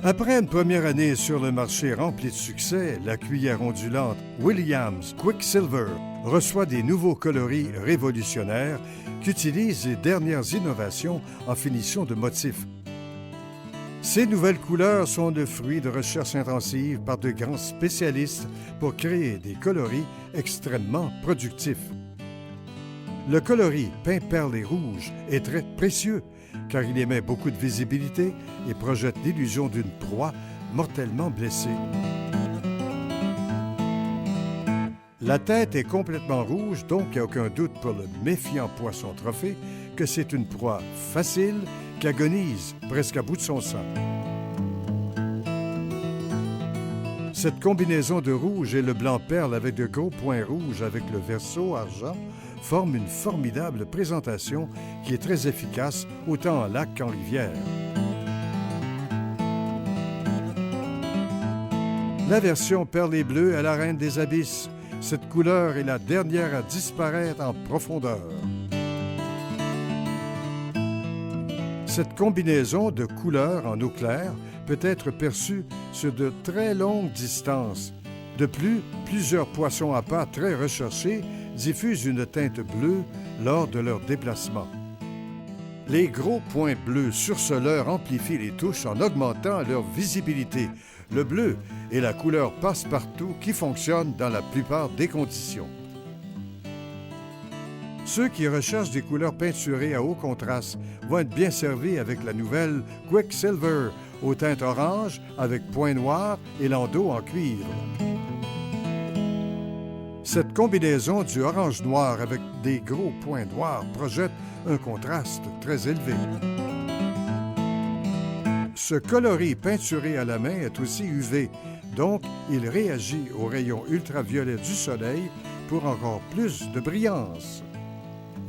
Après une première année sur le marché remplie de succès, la cuillère ondulante Williams Quicksilver reçoit des nouveaux coloris révolutionnaires qui utilisent les dernières innovations en finition de motifs. Ces nouvelles couleurs sont le fruit de recherches intensives par de grands spécialistes pour créer des coloris extrêmement productifs. Le coloris peint perle et rouge est très précieux car il émet beaucoup de visibilité et projette l'illusion d'une proie mortellement blessée. La tête est complètement rouge, donc il n'y a aucun doute pour le méfiant poisson trophée que c'est une proie facile qui agonise presque à bout de son sang. Cette combinaison de rouge et le blanc perle avec de gros points rouges avec le verso argent forme une formidable présentation qui est très efficace autant en lac qu'en rivière. La version perle et bleu est la reine des abysses. Cette couleur est la dernière à disparaître en profondeur. Cette combinaison de couleurs en eau claire peut être perçue sur de très longues distances. De plus, plusieurs poissons à pas très recherchés diffusent une teinte bleue lors de leur déplacement. Les gros points bleus surceleurs amplifient les touches en augmentant leur visibilité. Le bleu est la couleur passe-partout qui fonctionne dans la plupart des conditions. Ceux qui recherchent des couleurs peinturées à haut contraste vont être bien servis avec la nouvelle Quicksilver aux teintes orange avec points noirs et landau en cuivre. Cette combinaison du orange-noir avec des gros points noirs projette un contraste très élevé. Ce coloris peinturé à la main est aussi UV, donc il réagit aux rayons ultraviolets du soleil pour encore plus de brillance.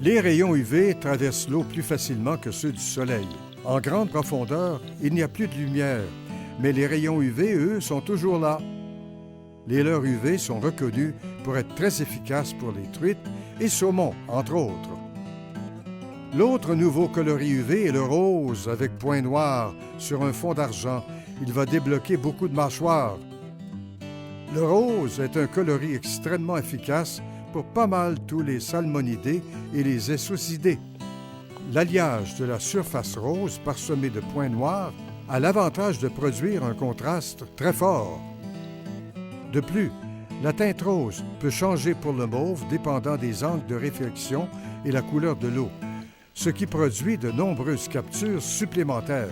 Les rayons UV traversent l'eau plus facilement que ceux du soleil. En grande profondeur, il n'y a plus de lumière, mais les rayons UV, eux, sont toujours là. Les leurres UV sont reconnus pour être très efficaces pour les truites et saumons, entre autres. L'autre nouveau coloris UV est le rose avec points noirs sur un fond d'argent. Il va débloquer beaucoup de mâchoires. Le rose est un coloris extrêmement efficace pour pas mal tous les salmonidés et les essocidés. L'alliage de la surface rose parsemée de points noirs a l'avantage de produire un contraste très fort. De plus, la teinte rose peut changer pour le mauve dépendant des angles de réflexion et la couleur de l'eau, ce qui produit de nombreuses captures supplémentaires.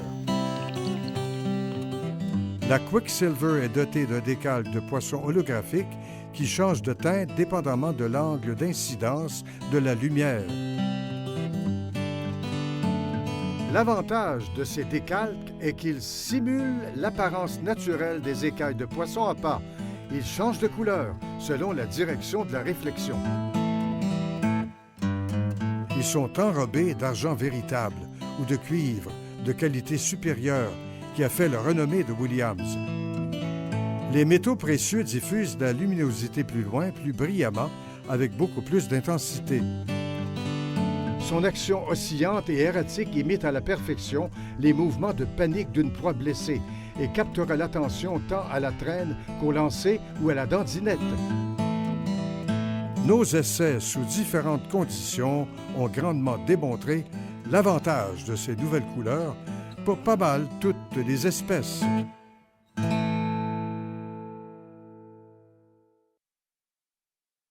La Quicksilver est dotée d'un décalque de poisson holographique qui change de teinte dépendamment de l'angle d'incidence de la lumière. L'avantage de ces décalques est qu'ils simulent l'apparence naturelle des écailles de poisson à pas. Ils changent de couleur selon la direction de la réflexion. Ils sont enrobés d'argent véritable ou de cuivre de qualité supérieure qui a fait la renommée de Williams. Les métaux précieux diffusent la luminosité plus loin, plus brillamment, avec beaucoup plus d'intensité. Son action oscillante et erratique imite à la perfection les mouvements de panique d'une proie blessée et captera l'attention tant à la traîne qu'au lancer ou à la dandinette. Nos essais sous différentes conditions ont grandement démontré l'avantage de ces nouvelles couleurs pour pas mal toutes les espèces.